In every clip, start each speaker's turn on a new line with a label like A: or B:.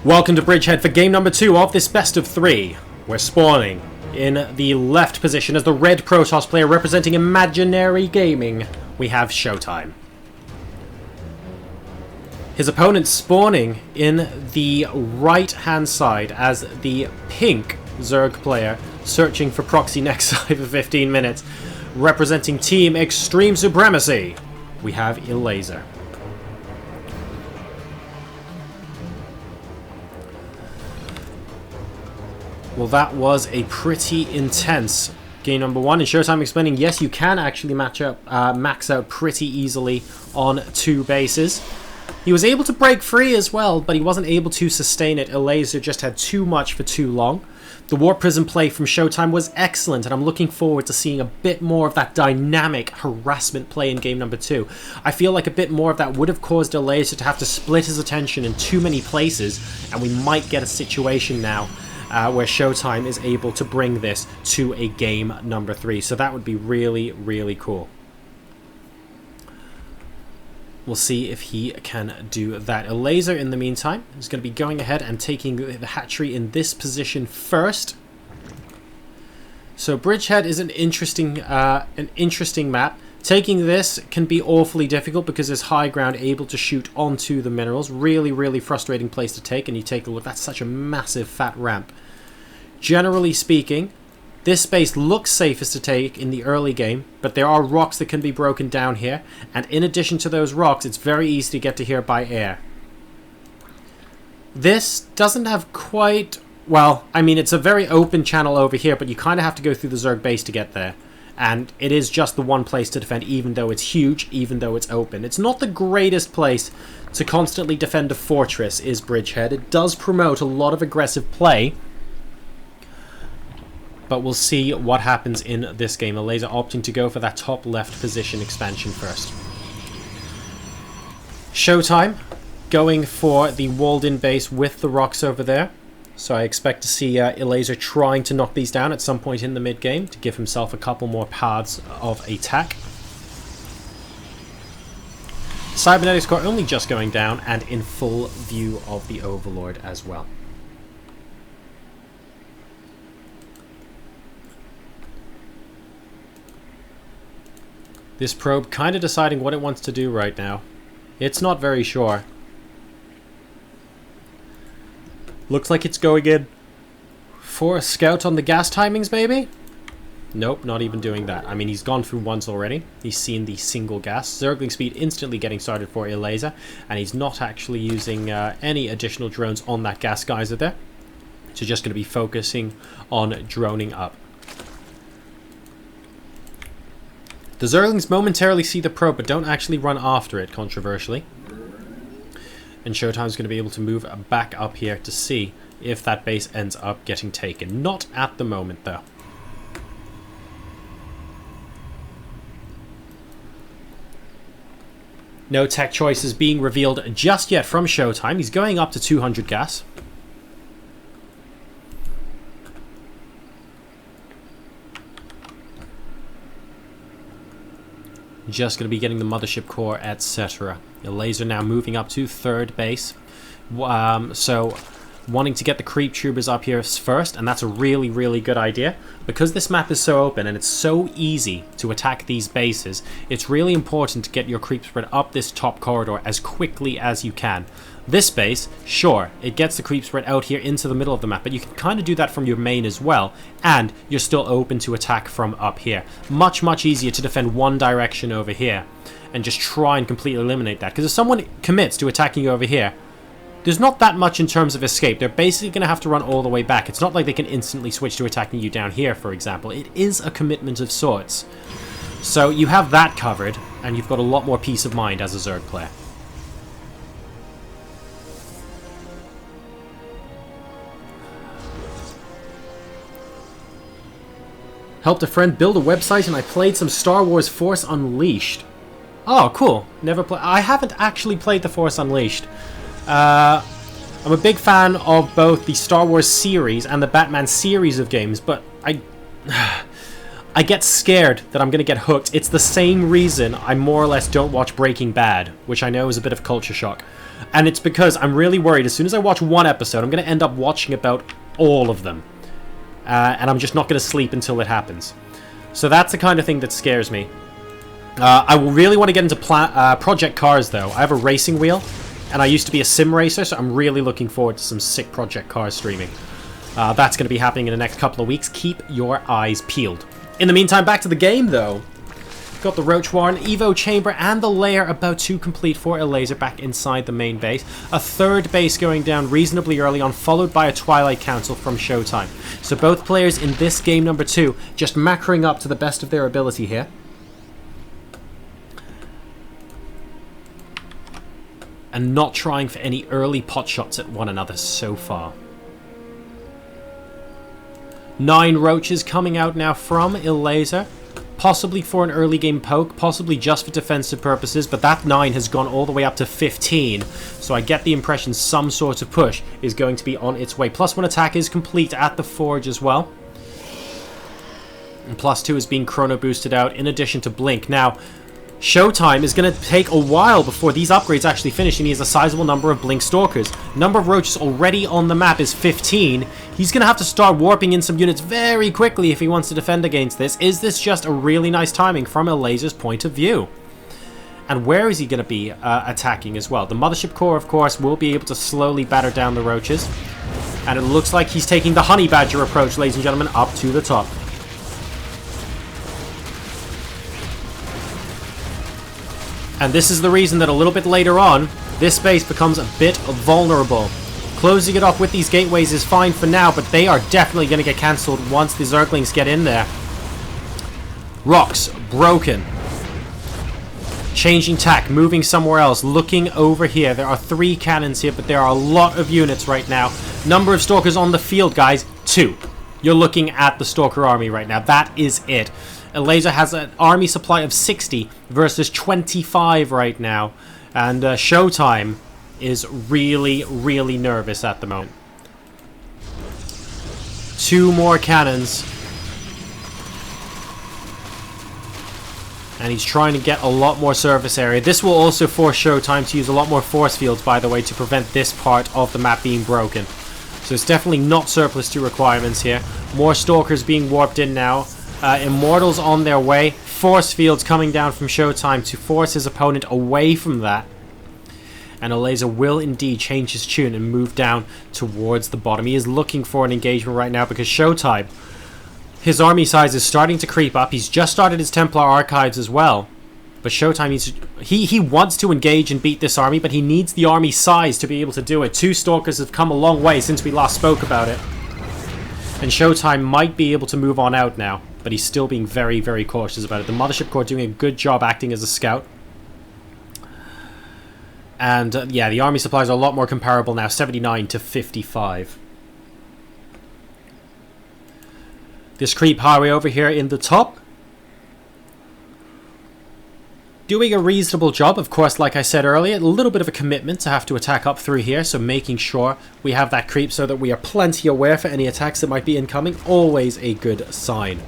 A: Welcome to Bridgehead for game number 2 of this best of 3. We're spawning in the left position as the red Protoss player representing Imaginary Gaming. We have ShoWTimE. His opponent spawning in the right hand side as the pink Zerg player searching for proxy next side for 15 minutes. Representing Team Extreme Supremacy, we have Elazer. Well, that was a pretty intense game number 1, and ShoWTimE explaining, yes, you can actually max out pretty easily on 2 bases. He was able to break free as well, but he wasn't able to sustain it. Elazer just had too much for too long. The Warp Prism play from ShoWTimE was excellent, and I'm looking forward to seeing a bit more of that dynamic harassment play in game number 2. I feel like a bit more of that would have caused Elazer to have to split his attention in too many places, and we might get a situation now where ShoWTimE is able to bring this to a game number 3. So that would be really, really cool. We'll see if he can do that. Elazer, in the meantime, is going to be going ahead and taking the hatchery in this position first. So Bridgehead is an interesting map. Taking this can be awfully difficult because there's high ground able to shoot onto the minerals. Really, really frustrating place to take, and you take a look, that's such a massive fat ramp. Generally speaking, this space looks safest to take in the early game, but there are rocks that can be broken down here, and in addition to those rocks, it's very easy to get to here by air. This doesn't have quite... well, I mean, it's a very open channel over here, but you kind of have to go through the Zerg base to get there. And it is just the one place to defend, even though it's huge, even though it's open. It's not the greatest place to constantly defend a fortress, is Bridgehead. It does promote a lot of aggressive play, but we'll see what happens in this game. Elazer opting to go for that top left position expansion first. ShoWTimE going for the walled-in base with the rocks over there. So I expect to see Elazer trying to knock these down at some point in the mid-game to give himself a couple more paths of attack. Cybernetics core only just going down and in full view of the Overlord as well. This probe kind of deciding what it wants to do right now. It's not very sure. Looks like it's going in for a scout on the gas timings, maybe? Nope, not even doing that. I mean, he's gone through once already. He's seen the single gas. Zergling speed instantly getting started for Elazer, and he's not actually using any additional drones on that gas geyser there. So just going to be focusing on droning up. The Zerglings momentarily see the probe, but don't actually run after it, controversially. And ShoWTimE's going to be able to move back up here to see if that base ends up getting taken. Not at the moment, though. No tech choices being revealed just yet from ShoWTimE. He's going up to 200 gas. Just going to be getting the mothership core, etc. Elazer now moving up to third base. So wanting to get the creep tubers up here first, and that's a really, really good idea. Because this map is so open and it's so easy to attack these bases, it's really important to get your creep spread up this top corridor as quickly as you can. This base, sure, it gets the creep spread out here into the middle of the map, but you can kind of do that from your main as well, and you're still open to attack from up here. Much, much easier to defend one direction over here and just try and completely eliminate that. Because if someone commits to attacking you over here, there's not that much in terms of escape. They're basically going to have to run all the way back. It's not like they can instantly switch to attacking you down here, for example. It is a commitment of sorts. So you have that covered, and you've got a lot more peace of mind as a Zerg player. Helped a friend build a website and I played some Star Wars Force Unleashed. Oh, cool. I haven't actually played the Force Unleashed. I'm a big fan of both the Star Wars series and the Batman series of games, but I get scared that I'm going to get hooked. It's the same reason I more or less don't watch Breaking Bad, which I know is a bit of culture shock. And it's because I'm really worried as soon as I watch one episode, I'm going to end up watching about all of them. And I'm just not going to sleep until it happens. So that's the kind of thing that scares me. I really want to get into Project Cars, though. I have a racing wheel, and I used to be a sim racer, so I'm really looking forward to some sick Project Cars streaming. That's going to be happening in the next couple of weeks. Keep your eyes peeled. In the meantime, back to the game, though. Got the Roach Warren, Evo Chamber, and the lair about to complete for Elazer back inside the main base. A third base going down reasonably early on, followed by a Twilight Council from ShoWTimE. So both players in this game number 2 just macroing up to the best of their ability here. And not trying for any early pot shots at one another so far. 9 roaches coming out now from Elazer. Possibly for an early game poke, possibly just for defensive purposes, but that 9 has gone all the way up to 15. So I get the impression some sort of push is going to be on its way. +1 attack is complete at the Forge as well. And +2 is being chrono boosted out in addition to Blink. Now, ShoWTimE is going to take a while before these upgrades actually finish, and he has a sizable number of Blink Stalkers. Number of roaches already on the map is 15. He's going to have to start warping in some units very quickly if he wants to defend against this. Is this just a really nice timing from Elazer's point of view? And where is he going to be attacking as well? The Mothership Core, of course, will be able to slowly batter down the roaches. And it looks like he's taking the Honey Badger approach, ladies and gentlemen, up to the top. And this is the reason that a little bit later on, this base becomes a bit vulnerable. Closing it off with these gateways is fine for now, but they are definitely going to get cancelled once the Zerglings get in there. Rocks broken. Changing tack, moving somewhere else, looking over here. There are 3 cannons here, but there are a lot of units right now. Number of Stalkers on the field, guys, 2. You're looking at the Stalker army right now. That is it. Elazer has an army supply of 60 versus 25 right now. And ShoWTimE is really, really nervous at the moment. 2 more cannons. And he's trying to get a lot more surface area. This will also force ShoWTimE to use a lot more force fields, by the way, to prevent this part of the map being broken. So it's definitely not surplus to requirements here. More Stalkers being warped in now. Immortals on their way. Force fields coming down from ShoWTimE to force his opponent away from that. And Elazer will indeed change his tune and move down towards the bottom. He is looking for an engagement right now because ShoWTimE, his army size is starting to creep up. He's just started his Templar Archives as well. But ShoWTimE, he wants to engage and beat this army, but he needs the army size to be able to do it. 2 Stalkers have come a long way since we last spoke about it. And ShoWTimE might be able to move on out now, but he's still being very, very cautious about it. The Mothership Core doing a good job acting as a scout. And yeah, the army supplies are a lot more comparable now, 79 to 55. This creep highway over here in the top, doing a reasonable job. Of course, like I said earlier, a little bit of a commitment to have to attack up through here, so making sure we have that creep so that we are plenty aware for any attacks that might be incoming. Always a good sign.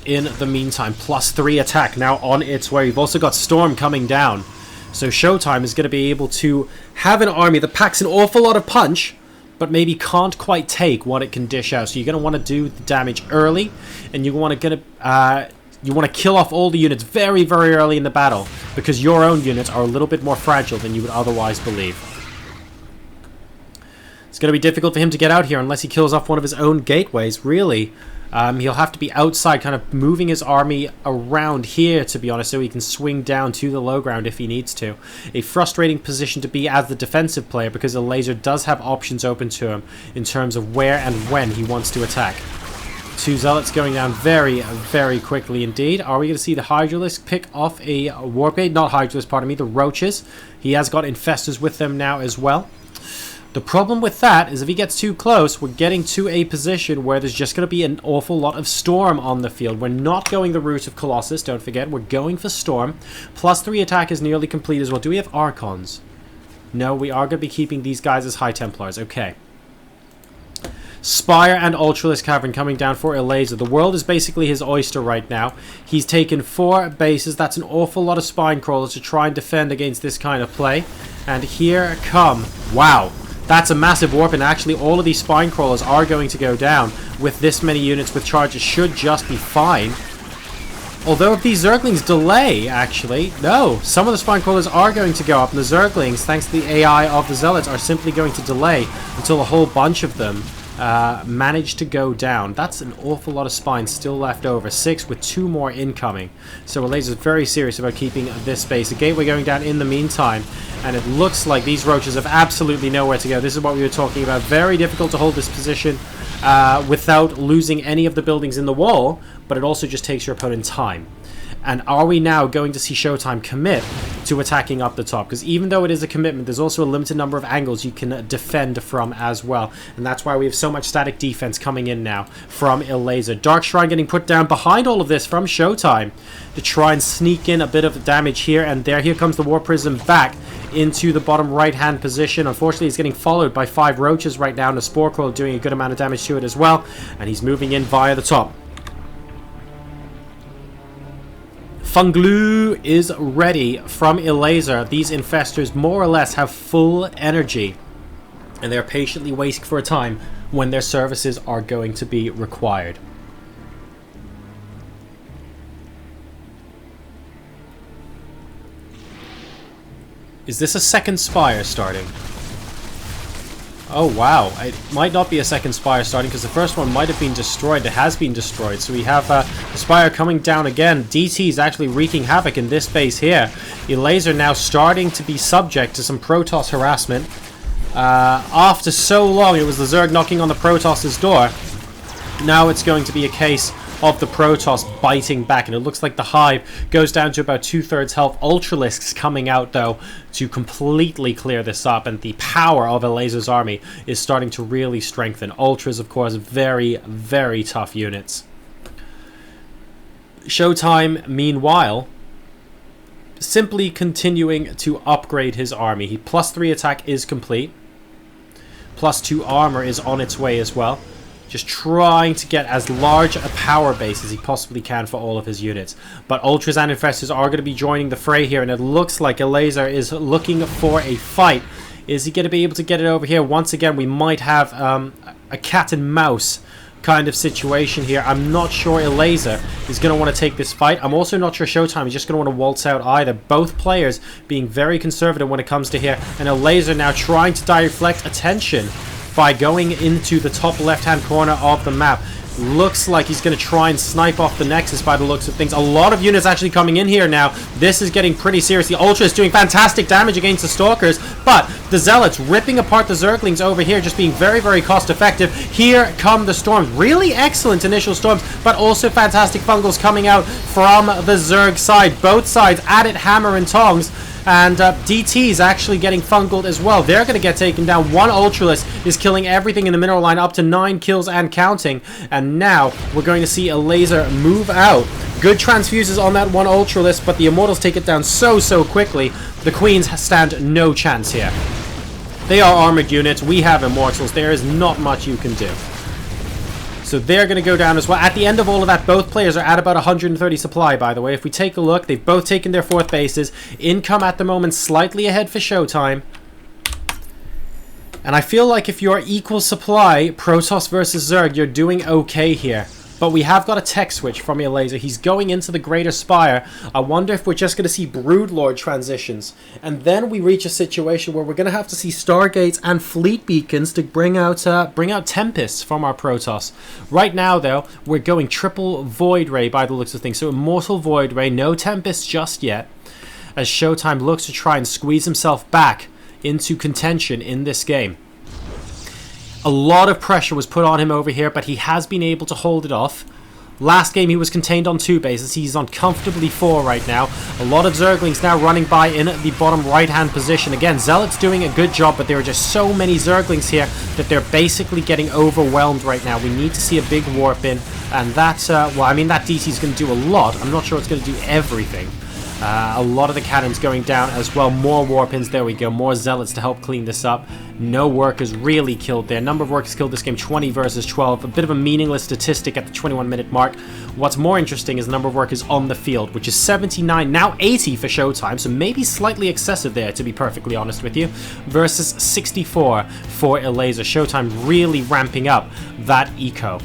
A: In the meantime, +3 attack now on its way. We've also got Storm coming down. So ShoWTimE is going to be able to have an army that packs an awful lot of punch, but maybe can't quite take what it can dish out. So you're going to want to do the damage early, and you want to kill off all the units very, very early in the battle, because your own units are a little bit more fragile than you would otherwise believe. It's going to be difficult for him to get out here unless he kills off one of his own gateways, really. He'll have to be outside, kind of moving his army around here, to be honest, so he can swing down to the low ground if he needs to. A frustrating position to be as the defensive player, because Elazer does have options open to him in terms of where and when he wants to attack. 2 Zealots going down very, very quickly indeed. Are we going to see the Hydralisk pick off a Warp Gate? Not Hydralisk, pardon me, the Roaches. He has got Infestors with them now as well. The problem with that is if he gets too close, we're getting to a position where there's just going to be an awful lot of Storm on the field. We're not going the route of Colossus, don't forget. We're going for Storm. +3 attack is nearly complete as well. Do we have Archons? No, we are going to be keeping these guys as High Templars. Okay. Spire and Ultralisk Cavern coming down for Elazer. The world is basically his oyster right now. He's taken 4 bases. That's an awful lot of spine crawlers to try and defend against this kind of play. And here come... Wow. That's a massive warp, and actually all of these spine crawlers are going to go down. With this many units with charges should just be fine. Although if these Zerglings delay, actually, no, some of the spine crawlers are going to go up, and the Zerglings, thanks to the AI of the Zealots, are simply going to delay until a whole bunch of them manage to go down. That's an awful lot of spines still left over. 6 with 2 more incoming. So Elazer is very serious about keeping this space. A gateway going down in the meantime, and it looks like these roaches have absolutely nowhere to go. This is what we were talking about. Very difficult to hold this position without losing any of the buildings in the wall, but it also just takes your opponent time. And are we now going to see ShoWTimE commit to attacking up the top? Because even though it is a commitment, there's also a limited number of angles you can defend from as well. And that's why we have so much static defense coming in now from Elazer. Dark Shrine getting put down behind all of this from ShoWTimE to try and sneak in a bit of damage here and there. Here comes the War Prism back into the bottom right-hand position. Unfortunately, he's getting followed by 5 roaches right now, and a Spore Coil doing a good amount of damage to it as well. And he's moving in via the top. Funglu is ready from Elazer. These infestors more or less have full energy, and they're patiently waiting for a time when their services are going to be required. Is this a second Spire starting? Oh wow, it might not be a second Spire starting because the first one might have been destroyed. It has been destroyed, so we have the Spire coming down again. DT is actually wreaking havoc in this base here. Elazer now starting to be subject to some Protoss harassment. After so long, it was the Zerg knocking on the Protoss's door. Now it's going to be a case of the Protoss biting back, and it looks like the Hive goes down to about 2/3 health. Ultralisks coming out though to completely clear this up, and the power of Elazer's army is starting to really strengthen. Ultras, of course, very, very tough units. ShoWTimE, meanwhile, simply continuing to upgrade his army. He +3 attack is complete. +2 armor is on its way as well. Just trying to get as large a power base as he possibly can for all of his units. But Ultras and Infestors are going to be joining the fray here, and it looks like Elazer is looking for a fight. Is he going to be able to get it over here? Once again, we might have a cat and mouse kind of situation here. I'm not sure Elazer is going to want to take this fight. I'm also not sure ShoWTimE is just going to want to waltz out either. Both players being very conservative when it comes to here, and Elazer now trying to deflect attention by going into the top left-hand corner of the map. Looks like he's going to try and snipe off the Nexus by the looks of things. A lot of units actually coming in here now. This is getting pretty serious. The Ultra is doing fantastic damage against the Stalkers, but the Zealots ripping apart the Zerglings over here, just being very, very cost-effective. Here come the Storms. Really excellent initial Storms, but also fantastic Fungals coming out from the Zerg side. Both sides at it, hammer and tongs. And DT is actually getting fungled as well. They're going to get taken down. One Ultralisk is killing everything in the mineral line, up to 9 kills and counting. And now we're going to see Elazer move out. Good transfuses on that one Ultralisk, but the Immortals take it down so quickly. The Queens stand no chance here. They are armored units. We have Immortals. There is not much you can do. So they're going to go down as well. At the end of all of that, both players are at about 130 supply, by the way. If we take a look, they've both taken their 4th bases. Income at the moment slightly ahead for ShoWTimE. And I feel like if you're equal supply, Protoss versus Zerg, you're doing okay here. But we have got a tech switch from Elazer. He's going into the Greater Spire. I wonder if we're just going to see Broodlord transitions. And then we reach a situation where we're going to have to see Stargates and Fleet Beacons to bring out Tempests from our Protoss. Right now, though, we're going triple Void Ray by the looks of things. So Immortal Void Ray, no Tempests just yet. As ShoWTimE looks to try and squeeze himself back into contention in this game. A lot of pressure was put on him over here, but he has been able to hold it off. Last game he was contained on 2 bases. He's on comfortably 4 right now. A lot of Zerglings now running by in the bottom right-hand position. Again, Zealot's doing a good job, but there are just so many Zerglings here that they're basically getting overwhelmed right now. We need to see a big warp in, and that's, well, I mean, that DT is going to do a lot. I'm not sure it's going to do everything. A lot of the cannons going down as well. More warpins. There we go. More zealots to help clean this up. No workers really killed there. Number of workers killed this game, 20 versus 12. A bit of a meaningless statistic at the 21-minute mark. What's more interesting is the number of workers on the field, which is 79, now 80 for ShoWTimE, so maybe slightly excessive there, to be perfectly honest with you, versus 64 for Elazer. ShoWTimE really ramping up that eco.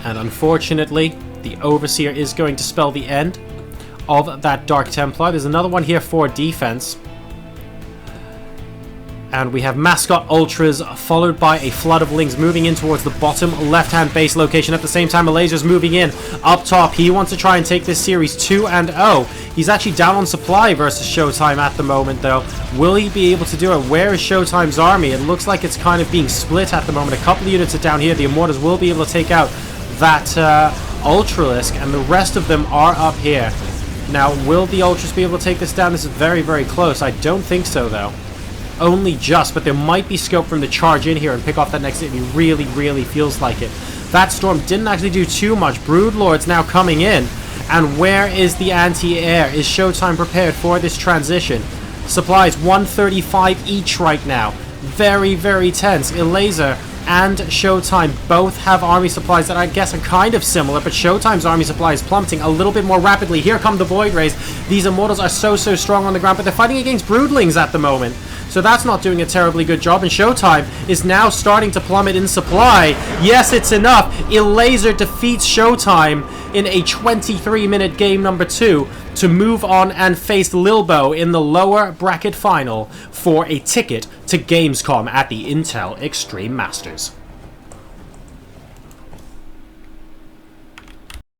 A: And unfortunately, the Overseer is going to spell the end of that Dark Templar. There's another one here for defense. And we have Mascot Ultras followed by a flood of Lings moving in towards the bottom left-hand base location. At the same time, Elazer's moving in up top. He wants to try and take this series 2-0. He's actually down on supply versus ShoWTimE at the moment, though. Will he be able to do it? Where is ShoWTimE's army? It looks like it's kind of being split at the moment. A couple of units are down here. The Immortals will be able to take out that Ultralisk, and the rest of them are up here. Now, will the Ultras be able to take this down? This is very, very close. I don't think so, though. Only just, but there might be scope for him to charge in here and pick off that next hit. He really, really feels like it. That storm didn't actually do too much. Broodlords now coming in. And where is the anti-air? Is ShoWTimE prepared for this transition? Supplies 135 each right now. Very, very tense. Elazer and ShoWTimE both have army supplies that I guess are kind of similar, but ShoWTimE's army supply is plummeting a little bit more rapidly. Here come the Void Rays. These Immortals are so strong on the ground, but they're fighting against Broodlings at the moment. So that's not doing a terribly good job, and ShoWTimE is now starting to plummet in supply. Yes, it's enough. Elazer defeats ShoWTimE in a 23-minute game number 2 to move on and face Lilbo in the lower bracket final for a ticket to Gamescom at the Intel Extreme Masters.